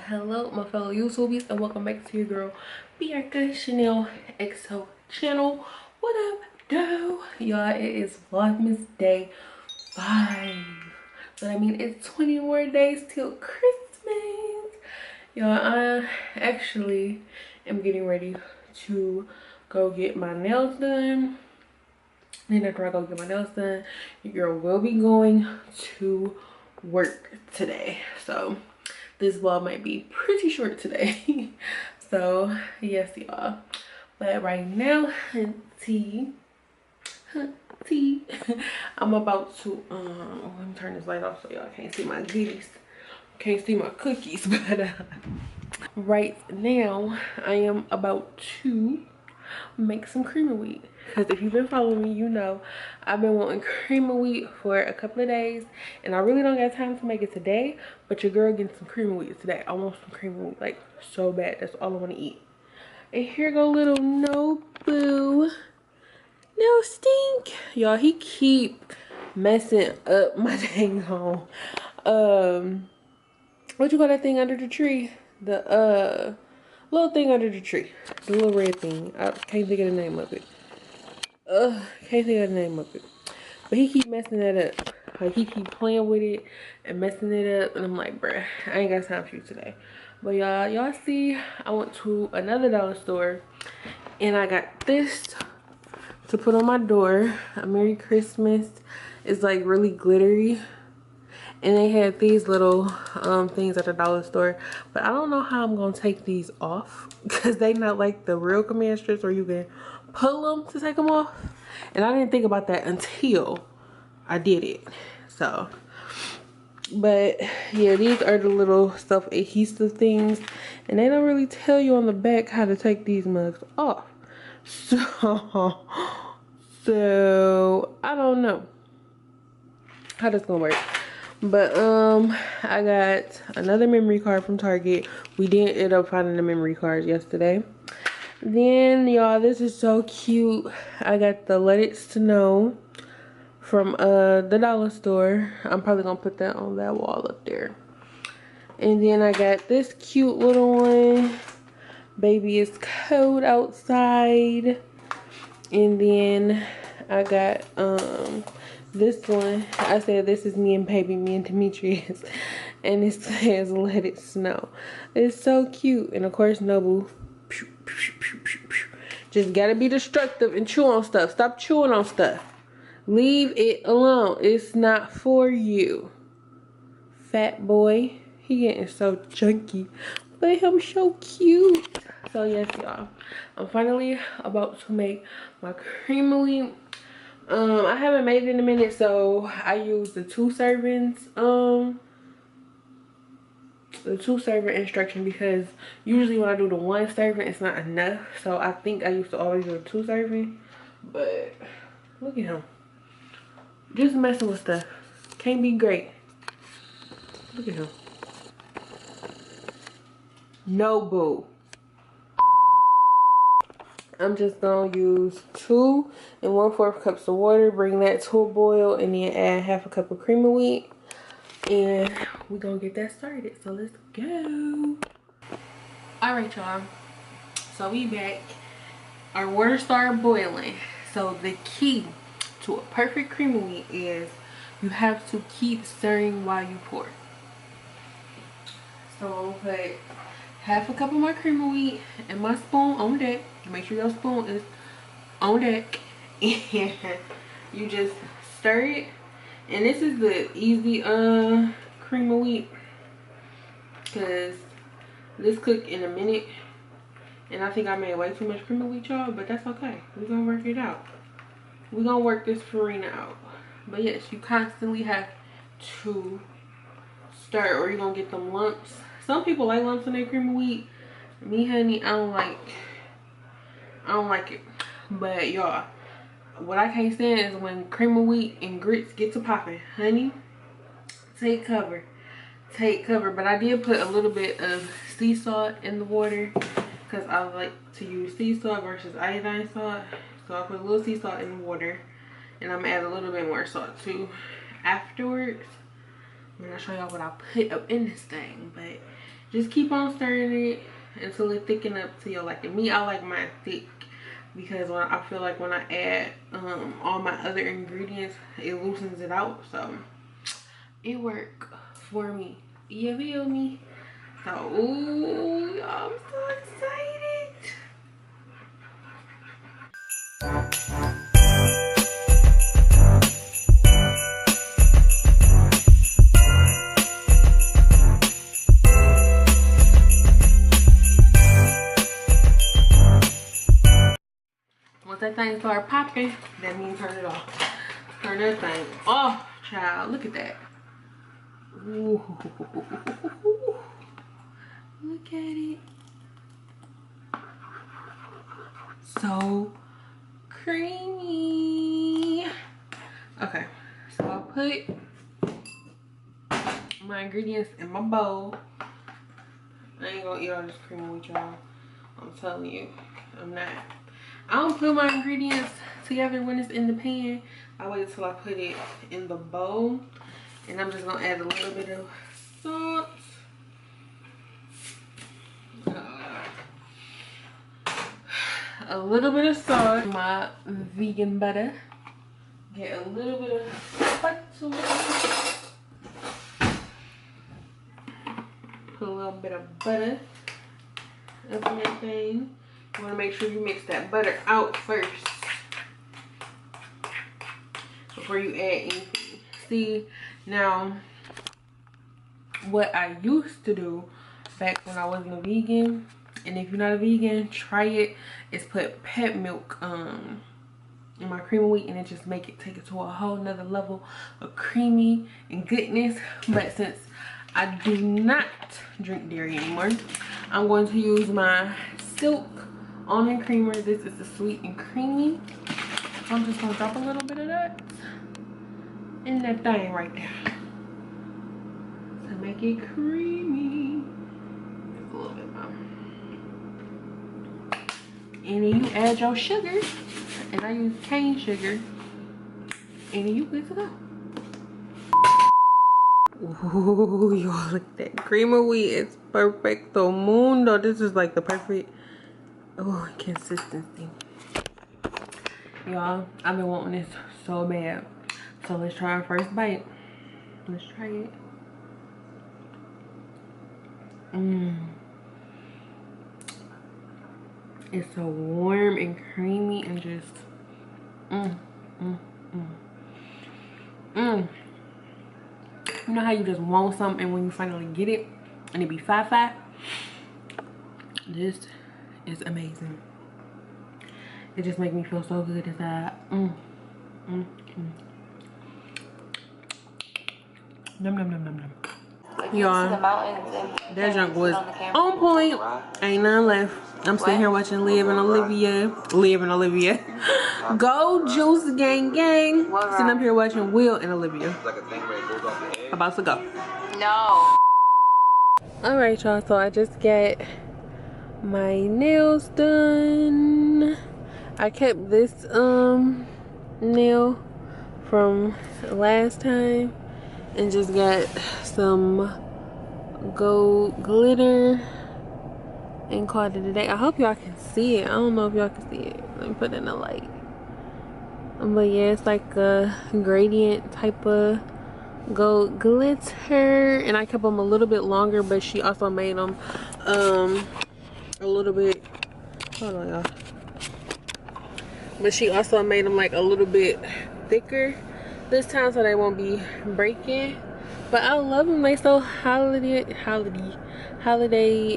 hello my fellow YouTubers, and welcome back to your girl Bianca Chanel XO channel. What up, though? Y'all, it is Vlogmas day 5. But I mean, it's 20 more days till Christmas. Y'all, I actually am getting ready to go get my nails done. And after I go get my nails done, your girl will be going to work today. So this vlog might be pretty short today. So yes, y'all. But right now, tea. I'm about to let me turn this light off so y'all can't see my goodies. Can't see my cookies, but right now I am about to make some cream of wheat, because if you've been following me, you know I've been wanting cream of wheat for a couple of days, and I really don't got time to make it today, but your girl getting some cream of wheat today. I want some cream of wheat like so bad. That's all I want to eat. And here go little Nobu. No stink. Y'all, he keep messing up my dang home. What you call that thing under the tree? The little thing under the tree. The little red thing. I can't think of the name of it. Can't think of the name of it. But he keep messing that up. Like, he keep playing with it and messing it up. And I'm like, bruh, I ain't got time for you today. But y'all see, I went to another dollar store and I got this to put on my door. A Merry Christmas. It's like really glittery. And they had these little things at the dollar store, but I don't know how I'm gonna take these off because they not like the real command strips where you can pull them to take them off. And I didn't think about that until I did it. So, but yeah, these are the little self adhesive things, and they don't really tell you on the back how to take these mugs off. So I don't know how this gonna work. But I got another memory card from Target. We did end up finding the memory cards yesterday. Then y'all, this is so cute. I got the Let It Snow from the dollar store. I'm probably gonna put that on that wall up there. And then I got this cute little one. Baby, it's cold outside. And then I got this one. I said this is me and baby, me and Demetrius, and it says Let It Snow. It's so cute. And of course Nobu just gotta be destructive and chew on stuff. Stop chewing on stuff. Leave it alone. It's not for you, fat boy. He getting so chunky, but him so cute. So yes, y'all, I'm finally about to make my cream of wheat. I haven't made it in a minute, so I use the 2 servings, the 2 serving instruction, because usually when I do the 1 serving, it's not enough. So I think I used to always do the 2 serving, but look at him, just messing with stuff. Can't be great. Look at him. No boo. I'm just gonna use 2 1/4 cups of water, bring that to a boil, and then add 1/2 cup of cream of wheat, and we're gonna get that started. So let's go. All right, y'all, so we back. Our water started boiling. So the key to a perfect cream of wheat is you have to keep stirring while you pour. So I'm gonna put 1/2 cup of my cream of wheat and my spoon on deck. Make sure your spoon is on deck, and you just stir it. And this is the easy cream of wheat, because this cook in a minute, and I think I made way too much cream of wheat, y'all, but that's okay. We're gonna work it out. We're gonna work this farina out. But yes, you constantly have to stir, or you're gonna get them lumps. Some people like lumps in their cream of wheat. Me, honey, I don't like it. But y'all, what I can't stand is when cream of wheat and grits get to popping. Honey, take cover. Take cover. But I did put a little bit of sea salt in the water, because I like to use sea salt versus iodine salt. So I put a little sea salt in the water, and I'm gonna add a little bit more salt too afterwards. I'm gonna show y'all what I put up in this thing. But just keep on stirring it until it thicken up to your liking. Me, I like mine thick because when I feel like when I add all my other ingredients, it loosens it out. So it worked for me. You feel me? So, ooh, y'all, I'm so excited. Once that thing start popping, that means turn it off. Turn that thing off, child. Look at that. Ooh. Look at it. So creamy. Okay, so I'll put my ingredients in my bowl. I ain't gonna eat all this cream with y'all. I'm telling you, I'm not. I don't put my ingredients together when it's in the pan. I wait till I put it in the bowl. And I'm just gonna add a little bit of salt. A little bit of salt. My vegan butter. Get a little bit of butter. Put a little bit of butter up in that thing. You want to make sure you mix that butter out first before you add anything. See, now what I used to do back when I wasn't a vegan, and if you're not a vegan, try it, is put pet milk in my cream of wheat, and it just take it to a whole nother level of creamy and goodness. But since I do not drink dairy anymore, I'm going to use my Silk almond creamer. This is the sweet and creamy. So I'm just gonna drop a little bit of that in that thing right there to make it creamy. Just a little bit more. And then you add your sugar, and I use cane sugar, and then you good to go. Ooh, y'all, look at that cream of wheat. It's perfecto mundo. This is like the perfect consistency. Y'all, I've been wanting this so bad. So let's try our first bite. Let's try it. It's so warm and creamy and just You know how you just want something and when you finally get it and it be fat? This is amazing. It just makes me feel so good inside. Num num num num num. Y'all, that junk was on point. Ain't none left. I'm sitting here watching Liv and Olivia. Go Juice Gang Gang. Sitting up here watching Will and Olivia. About to go. No. Alright, y'all, so I just got my nails done. I kept this nail from last time and just got some gold glitter and called it a day. I hope y'all can see it. I don't know if y'all can see it. Let me put it in the light. But yeah, it's like a gradient type of gold glitter, and I kept them a little bit longer, but she also made them a little bit, hold on y'all, but she also made them like a little bit thicker this time so they won't be breaking. But I love them. They so holiday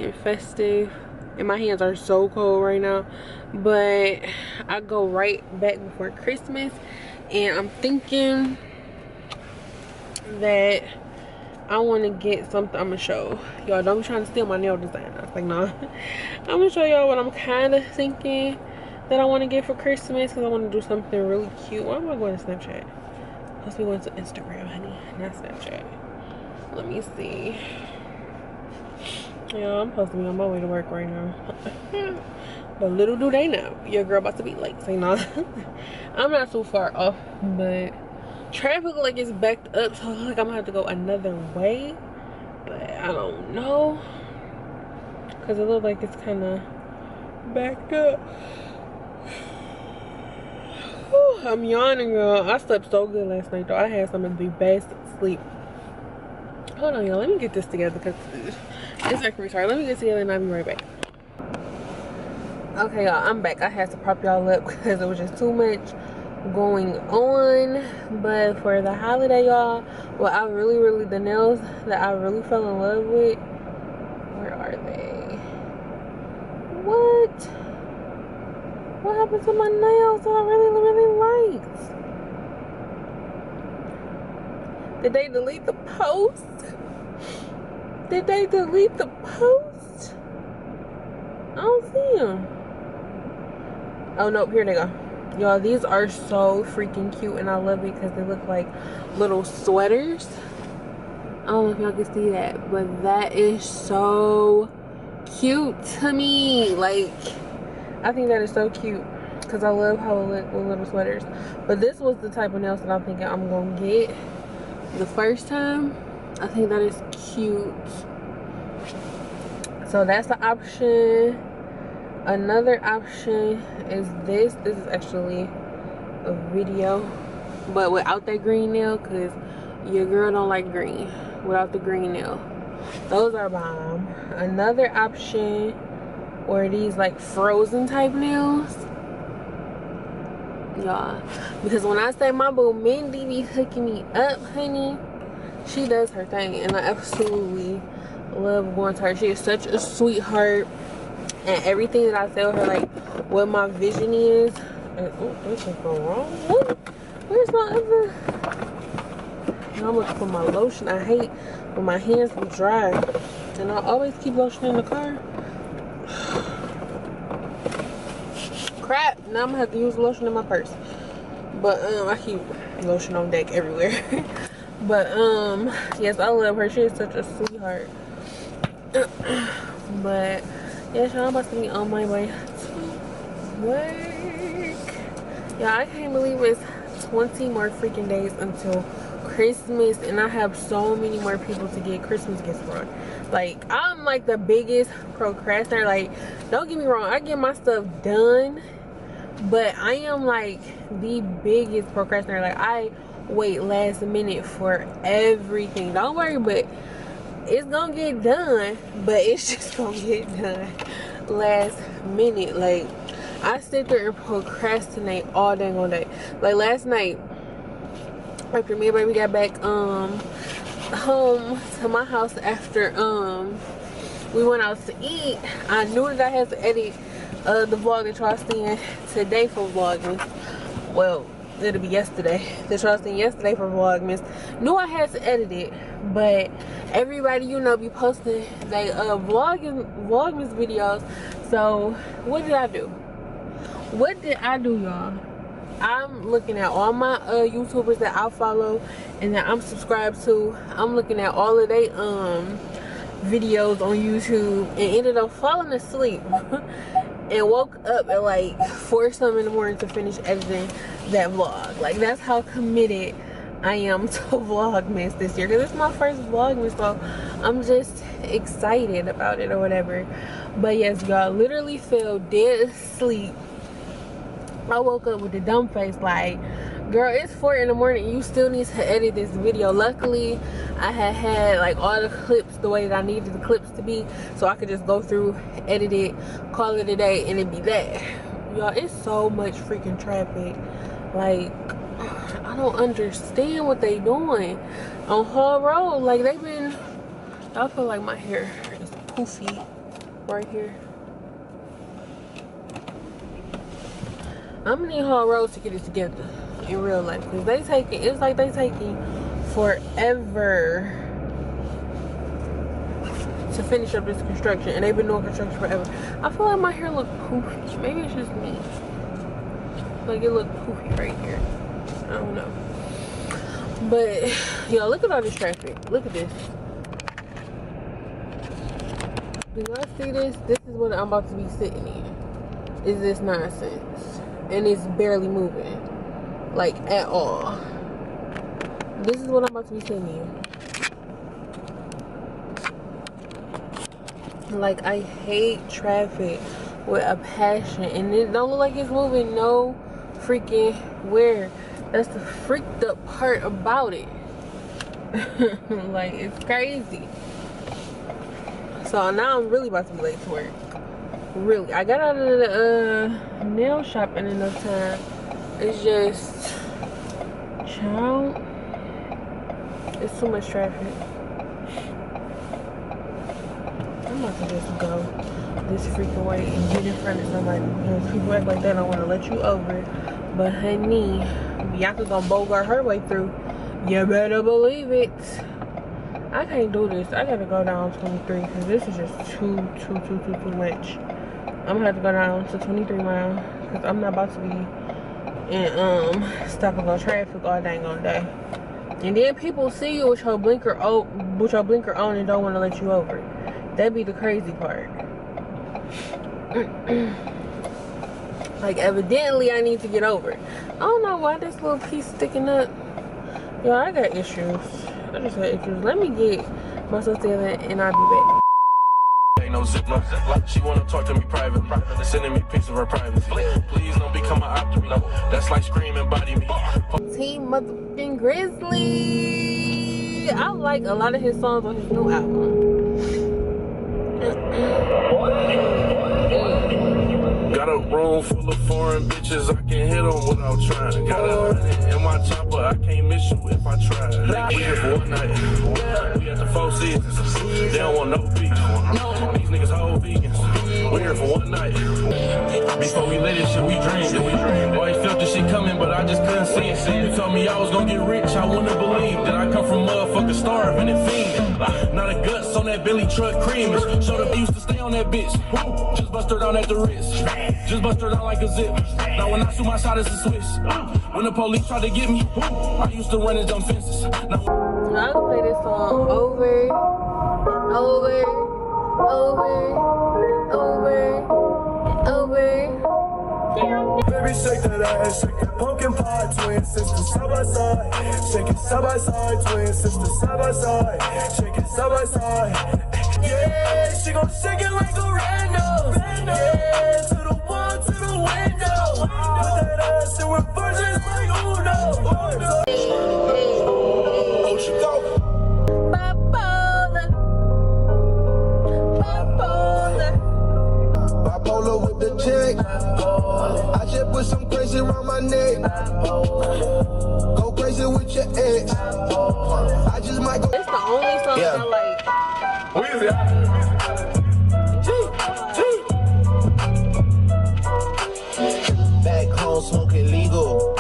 and festive, and my hands are so cold right now, but I go right back before Christmas, and I'm thinking that I want to get something. I'm gonna show y'all. Don't be trying to steal my nail design. I was like, no. I'm gonna show y'all what I'm kind of thinking that I want to get for Christmas, because I want to do something really cute. Why am I going to Snapchat? Supposed to be going to Instagram, honey, not Snapchat. Let me see. Yeah, I'm supposed to be on my way to work right now. But little do they know, your girl about to be late. So, no, I'm not too far off, but traffic like is backed up, so like I'm gonna have to go another way. But I don't know. because it looks like it's kind of backed up. Whew, I'm yawning, y'all. I slept so good last night, though. I had some of the best sleep. Hold on, y'all. Let me get this together because it's acting retarded. Let me get it together and I'll be right back. Okay, y'all. I'm back. I had to prop y'all up because it was just too much going on. But for the holiday, y'all, well, I really the nails that I really fell in love with, where are they? What happened to my nails that I really liked? Did they delete the post? I don't see them. Oh nope, here they go. Y'all, these are so freaking cute and I love it because they look like little sweaters. I don't know if y'all can see that, but that is so cute to me. Like, I think that is so cute because I love how it looks with little sweaters. But this was the type of nails that I'm thinking I'm gonna get the first time. I think that is cute. So that's the option. Another option is this. This is actually a video, but without that green nail, because your girl don't like green without the green nail. Those are bomb. Another option or these like frozen type nails, y'all, because when I say my boo Mindy be hooking me up, honey, she does her thing and I absolutely love going to her. She is such a sweetheart, and everything that I tell her, like what my vision is, and oh, this is going wrong. Where's my other? Now I'm looking for my lotion. I hate when my hands be dry, and I always keep lotion in the car. Crap, now I'm gonna have to use lotion in my purse. But I keep lotion on deck everywhere. But yes, I love her. She is such a sweetheart. But yes, y'all, I'm about to be on my way to work. Yeah, I can't believe it's 20 more freaking days until Christmas, and I have so many more people to get Christmas gifts for. Like, I'm like the biggest procrastinator. Like, don't get me wrong, I get my stuff done, but I am like the biggest procrastinator. Like, I wait last minute for everything. Don't worry, but it's gonna get done, but it's just gonna get done last minute. Like, I sit there and procrastinate all dang on day. Like last night, after me and baby got back home to my house after we went out to eat, I knew that I had to edit the vlog that y'all seen today for Vlogmas. Well, it'll be yesterday that y'all seen yesterday for Vlogmas. Knew I had to edit it, but everybody, you know, be posting they Vlogmas videos. So what did I do? Y'all? I'm looking at all my YouTubers that I follow and that I'm subscribed to. I'm looking at all of their videos on YouTube and ended up falling asleep and woke up at like 4 something in the morning to finish editing that vlog. Like, that's how committed I am to Vlogmas this year, because it's my first Vlogmas, so I'm just excited about it or whatever. But yes, y'all, literally fell dead asleep. I woke up with a dumb face like, girl, it's 4 in the morning, you still need to edit this video. Luckily, I had like all the clips the way that I needed the clips to be, so I could just go through, edit it, call it a day, and it'd be that. Y'all, it's so much freaking traffic. Like, I don't understand what they doing on Hall Road. Like, they've been, I feel like my hair is poofy right here. I'm gonna need Hall Road to get it together in real life, because it's like they taking forever to finish up this construction, and they've been doing construction forever. I feel like my hair look poofy. Maybe it's just me. Like, it look poofy right here. I don't know. But y'all, look at all this traffic. Look at this. Do y'all see this? This is what I'm about to be sitting in. Is this nonsense? And it's barely moving, like, at all. This is what I'm about to be sitting in. Like, I hate traffic with a passion, and it don't look like it's moving no freaking where. That's the freaked up part about it. Like, it's crazy. So now I'm really about to be late to work. Really, I got out of the nail shop in enough time. It's just, child, it's too much traffic. I'm about to just go this freaking way and get in front of somebody, because people act like they don't want to let you over. But honey, Bianca gonna bogart her way through. You better believe it. I can't do this. I gotta go down 23 because this is just too much. I'm gonna have to go down to 23 miles because I'm not about to be in stuck on traffic all dang on day. And then people see you with your blinker on and don't want to let you over. That'd be the crazy part. Like, evidently I need to get over. I don't know why this little piece sticking up. Yo, I got issues. I just got issues. Let me get myself together and I'll be back. Ain't no zip, no zip. Like she wanna talk to me private, sending me pics of her privacy. Please don't become an op to me. That's like screaming body me. Team motherfucking Grizzly. I like a lot of his songs on his new album. Got a room full of foreign bitches, I can hit them without trying. Got a hundred in my chopper, I can't miss you if I try. We here for one night, we at the Four Seasons. They don't want no beef. These niggas whole vegans. We here for one night. Before we let this shit, we dreamed. Always felt this shit coming, but I just couldn't see it. You told me I was gonna get rich, I wouldn't have believed that I come from motherfucking starving and fiending. Now the guts on that Billy truck creamers. Showed up, used to stay on that bitch. Just bust her down at the wrist. Just bust her down like a zip. Now when I shoot my shot, it's a switch. When the police try to get me, I used to run and jump fences. Now I can play this song over. Baby, shake that ass, shake that pumpkin pie, twin sisters side by side. Shake it side by side, twin sisters side by side. Shake it side by side. Yeah, she gon' shake it like a random. Yeah, to the wall, to the window. Put that ass in reverse, it's like Uno. Oh, she go. Bipolar with the chick. I just put some crazy around my neck. Go crazy with your ex. I just might go. It's the only song I like. Where is it? Back home smoking legal.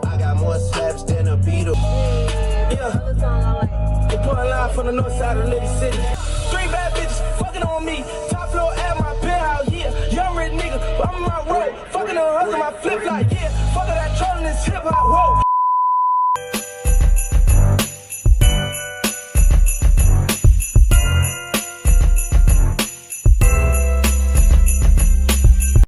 I got more slaps than a Beatle. Yeah. They put a line from the north side of Liberty City. 3 bad bitches fucking on me. Top floor at my penthouse, yeah. Young rich nigga, I'm in my road. Fucking her hustle, my flip like, yeah. Fuck that trolling this hip hop, whoa.